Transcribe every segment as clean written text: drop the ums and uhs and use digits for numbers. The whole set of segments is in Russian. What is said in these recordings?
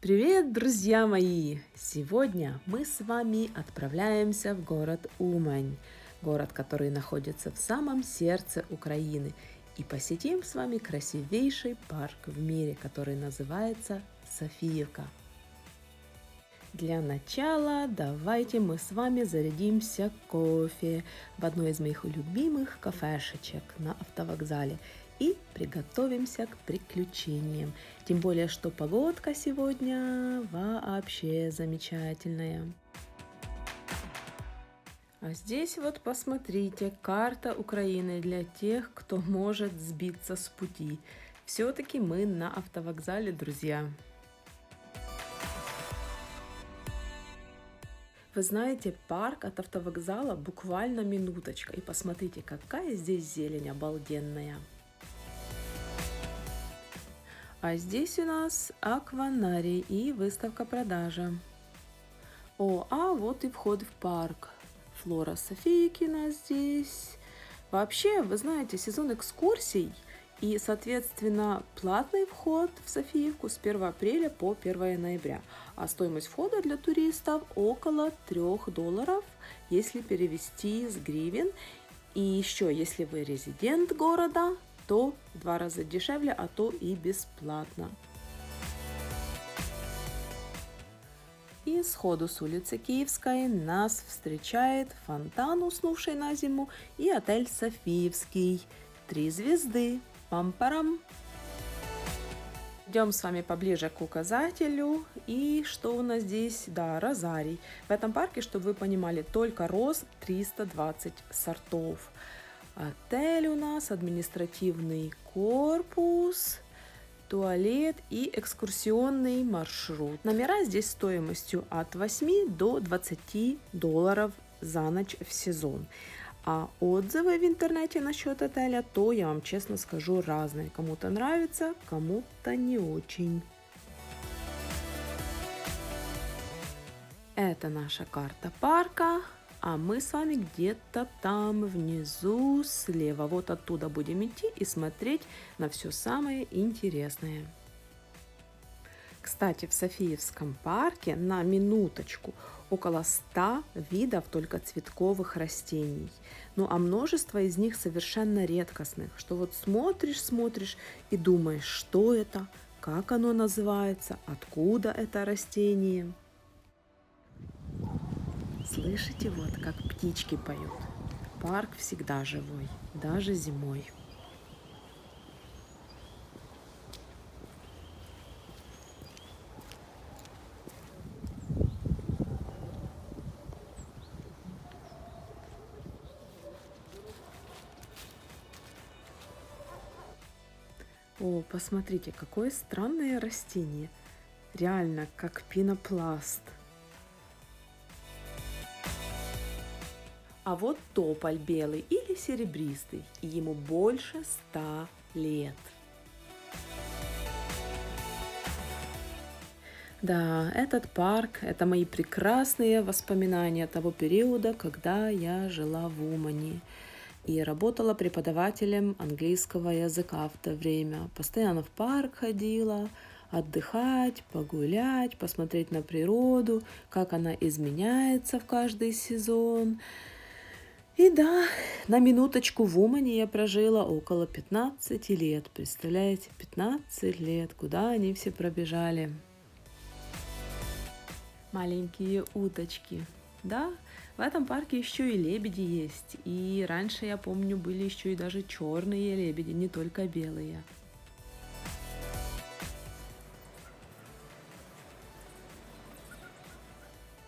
Привет, друзья мои! Сегодня мы с вами отправляемся в город Умань, город, который находится в самом сердце Украины, и посетим с вами красивейший парк в мире, который называется Софиевка. Для начала давайте мы с вами зарядимся кофе в одной из моих любимых кафешечек на автовокзале и приготовимся к приключениям. Тем более, что погодка сегодня вообще замечательная. А здесь вот посмотрите, карта Украины для тех, кто может сбиться с пути. Все-таки мы на автовокзале, друзья. Вы знаете, парк от автовокзала буквально минуточка. И посмотрите, какая здесь зелень обалденная. А здесь у нас акванарий и выставка-продажа. А вот и вход в парк. Флора Софийки у нас здесь. Вообще, вы знаете, сезон экскурсий и, соответственно, платный вход в Софиевку с 1 апреля по 1 ноября. А стоимость входа для туристов около $3, если перевести с гривен. И еще, если вы резидент города, то в 2 раза дешевле, а то и бесплатно. И сходу с улицы Киевской нас встречает фонтан, уснувший на зиму, и отель Софиевский. 3 звезды. Пам-парам. Идем с вами поближе к указателю. И что у нас здесь? Да, розарий. В этом парке, чтобы вы понимали, только роз 320 сортов. Отель у нас, административный корпус, туалет и экскурсионный маршрут. Номера здесь стоимостью от 8 до $20 за ночь в сезон. А отзывы в интернете насчет отеля, то я вам честно скажу, разные. Кому-то нравится, кому-то не очень. Это наша карта парка. А мы с вами где-то там внизу слева. Вот оттуда будем идти и смотреть на все самое интересное. Кстати, в Софиевском парке на минуточку около 100 видов только цветковых растений. Ну а множество из них совершенно редкостных, что вот смотришь и думаешь, что это, как оно называется, откуда это растение. Слышите, вот как птички поют. Парк всегда живой, даже зимой. Посмотрите, какое странное растение. Реально, как пенопласт. А вот тополь белый или серебристый, и ему больше 100 лет. Да, этот парк – это мои прекрасные воспоминания того периода, когда я жила в Умани и работала преподавателем английского языка в то время. Постоянно в парк ходила, отдыхать, погулять, посмотреть на природу, как она изменяется в каждый сезон. И да, на минуточку в Умане я прожила около 15 лет. Представляете, 15 лет, куда они все пробежали. Маленькие уточки. Да, в этом парке еще и лебеди есть. И раньше, я помню, были еще и даже черные лебеди, не только белые.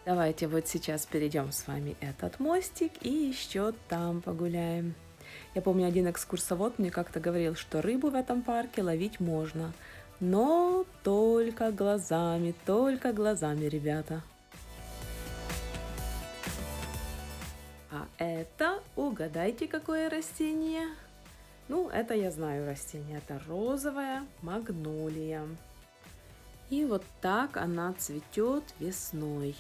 Давайте вот сейчас перейдем с вами этот мостик и еще там погуляем. Я помню, один экскурсовод мне как-то говорил, что рыбу в этом парке ловить можно, но только глазами, ребята. А это, угадайте, какое растение? Ну, это я знаю растение, это розовая магнолия. И вот так она цветет весной.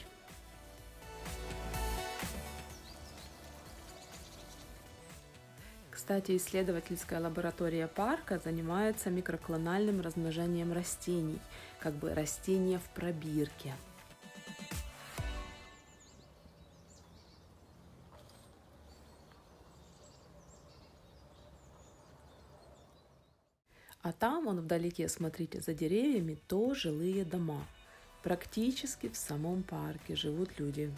Кстати, исследовательская лаборатория парка занимается микроклональным размножением растений, как бы растения в пробирке. А там, вон вдалеке, смотрите, за деревьями, то жилые дома. Практически в самом парке живут люди.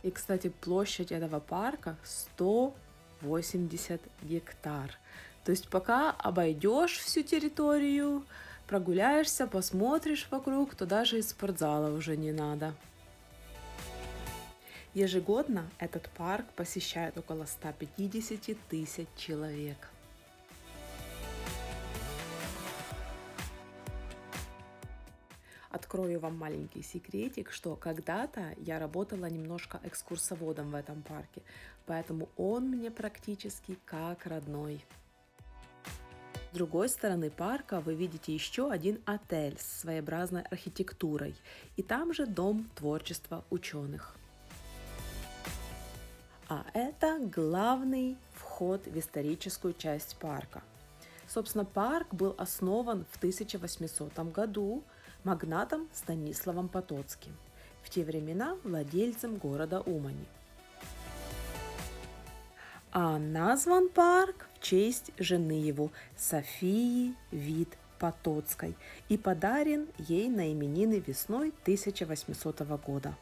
И, кстати, площадь этого парка 180 гектар. То есть пока обойдешь всю территорию, прогуляешься, посмотришь вокруг, то даже из спортзала уже не надо. Ежегодно этот парк посещает около 150 тысяч человек. Открою вам маленький секретик, что когда-то я работала немножко экскурсоводом в этом парке, поэтому он мне практически как родной. С другой стороны парка вы видите еще один отель с своеобразной архитектурой, и там же дом творчества ученых. А это главный вход в историческую часть парка. Собственно, парк был основан в 1800 году магнатом Станиславом Потоцким, в те времена владельцем города Умани. А назван парк в честь жены его Софии Вит Потоцкой и подарен ей на именины весной 1800 года.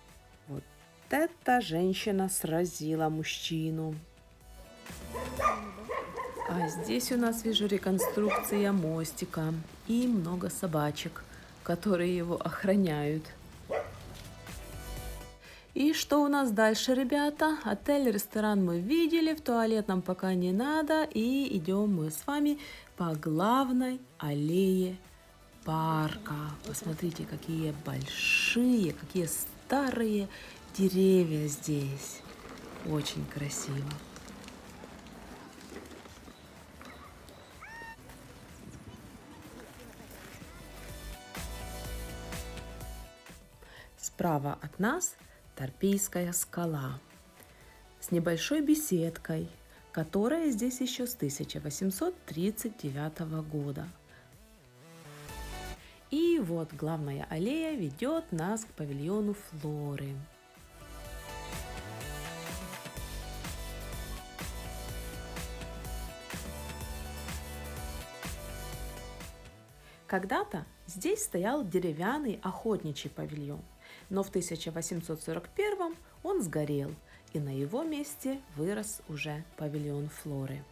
Вот эта женщина сразила мужчину. А здесь у нас, вижу, реконструкция мостика и много собачек, которые его охраняют. И что у нас дальше, ребята? Отель, ресторан мы видели, в туалет нам пока не надо. И идем мы с вами по главной аллее парка. Посмотрите, какие большие, какие старые деревья здесь. Очень красиво. Справа от нас Торпийская скала с небольшой беседкой, которая здесь еще с 1839 года. И вот главная аллея ведет нас к павильону флоры. Когда-то здесь стоял деревянный охотничий павильон, но в 1841 он сгорел, и на его месте вырос уже павильон флоры.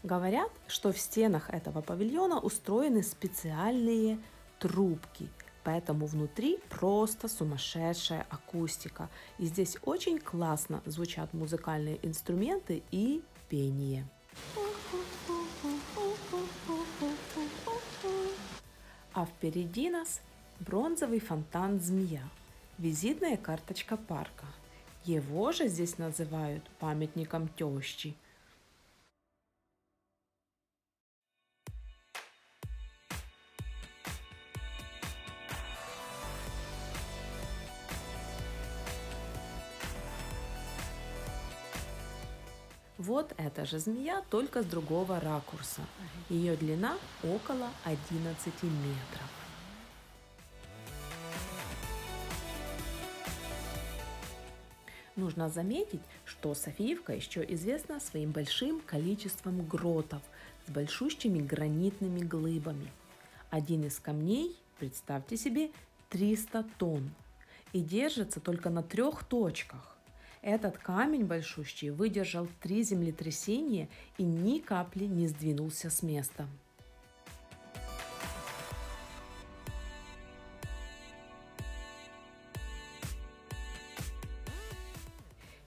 Говорят, что в стенах этого павильона устроены специальные трубки, поэтому внутри просто сумасшедшая акустика. И здесь очень классно звучат музыкальные инструменты и пение. А впереди нас бронзовый фонтан «Змея», визитная карточка парка. Его же здесь называют памятником тещи. Вот эта же змея, только с другого ракурса. Ее длина около 11 метров. Нужно заметить, что Софиевка еще известна своим большим количеством гротов с большущими гранитными глыбами. Один из камней, представьте себе, 300 тонн и держится только на 3 точках. Этот камень большущий выдержал 3 землетрясения и ни капли не сдвинулся с места.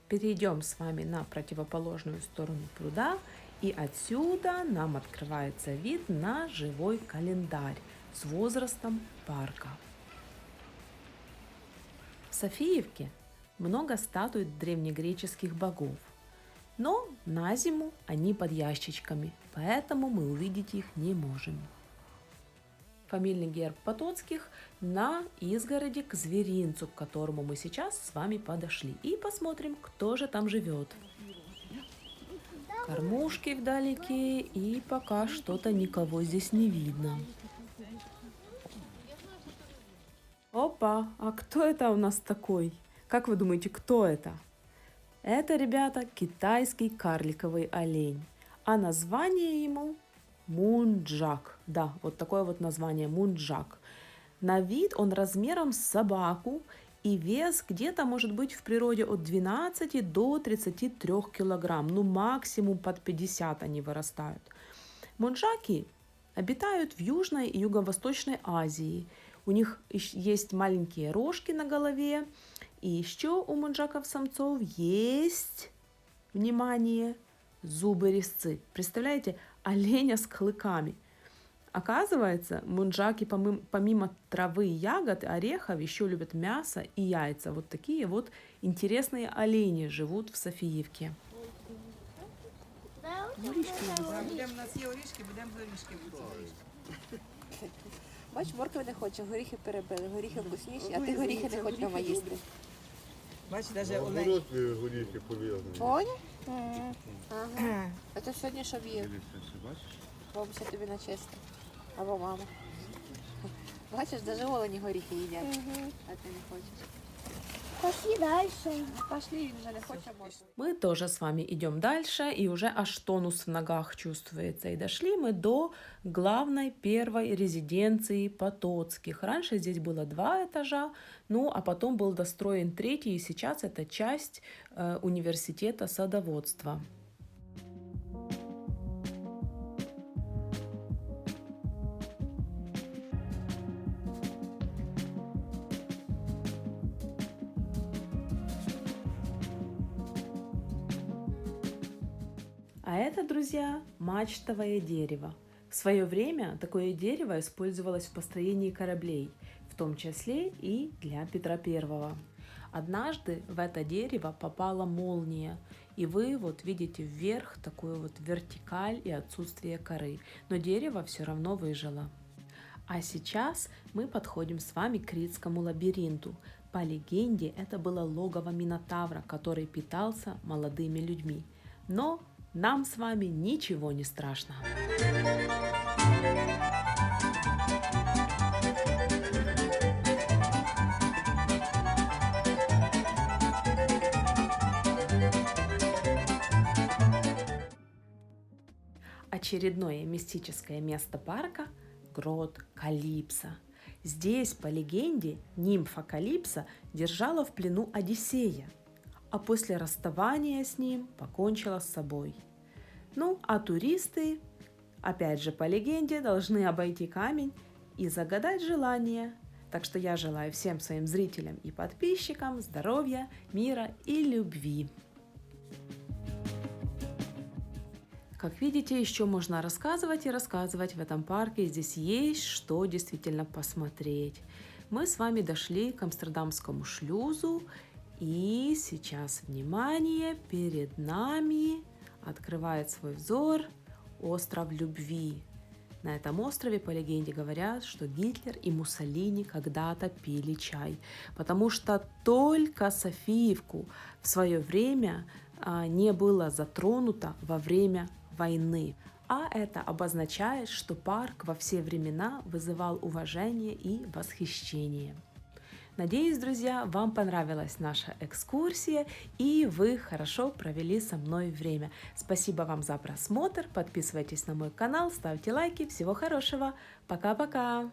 Перейдем с вами на противоположную сторону пруда, и отсюда нам открывается вид на живой календарь с возрастом парка. В Софиевке много статуй древнегреческих богов, но на зиму они под ящичками, поэтому мы увидеть их не можем. Фамильный герб Потоцких на изгороди к зверинцу, к которому мы сейчас с вами подошли, и посмотрим, кто же там живет. Кормушки вдалеке, и пока что-то никого здесь не видно. Опа, а кто это у нас такой? Как вы думаете, кто это? Это, ребята, китайский карликовый олень. А название ему мунджак. Да, вот такое вот название мунджак. На вид он размером с собаку, и вес где-то может быть в природе от 12 до 33 килограмм. Ну, максимум под 50 они вырастают. Мунджаки обитают в Южной и Юго-Восточной Азии. У них есть маленькие рожки на голове. И еще у мунджаков-самцов есть, внимание, зубы-резцы. Представляете, оленя с клыками. Оказывается, мунджаки помимо травы, ягод, орехов еще любят мясо и яйца. Вот такие вот интересные олени живут в Софиївці. У нас є орішки, будемо з орішки. Бач, моркви не хоче, горіхи перебили, горіхи вкусніші, а ти горіхи не хочеш мама їсти. Бач, навіть олень. Наоборот, горіхи пов'язані. Поняв? Ага. А то сьогодні що б'є? Бабуся тобі на чесно. Або мама. Бачиш, навіть олені горіхи їдять, а ти не хочеш. Пошли дальше. Пошли, він вже не хоче моркви. Мы тоже с вами идем дальше, и уже аж тонус в ногах чувствуется. И дошли мы до главной первой резиденции Потоцких. Раньше здесь было 2 этажа, ну а потом был достроен 3-й, и сейчас это часть университета садоводства. А это, друзья, мачтовое дерево. В свое время такое дерево использовалось в построении кораблей, в том числе и для Петра I. Однажды в это дерево попала молния, и вы вот видите вверх такую вот вертикаль и отсутствие коры, но дерево все равно выжило. А сейчас мы подходим с вами к Критскому лабиринту. По легенде, это было логово Минотавра, который питался молодыми людьми. Но нам с вами ничего не страшно. Очередное мистическое место парка – грот Калипсо. Здесь, по легенде, нимфа Калипсо держала в плену Одиссея, а после расставания с ним покончила с собой. Ну, а туристы, опять же по легенде, должны обойти камень и загадать желание. Так что я желаю всем своим зрителям и подписчикам здоровья, мира и любви. Как видите, еще можно рассказывать и рассказывать в этом парке. Здесь есть что действительно посмотреть. Мы с вами дошли к Амстердамскому шлюзу. И сейчас, внимание, перед нами открывает свой взор остров любви. На этом острове, по легенде, говорят, что Гитлер и Муссолини когда-то пили чай, потому что только Софиевку в свое время не было затронуто во время войны. А это обозначает, что парк во все времена вызывал уважение и восхищение. Надеюсь, друзья, вам понравилась наша экскурсия и вы хорошо провели со мной время. Спасибо вам за просмотр, подписывайтесь на мой канал, ставьте лайки, всего хорошего, пока-пока!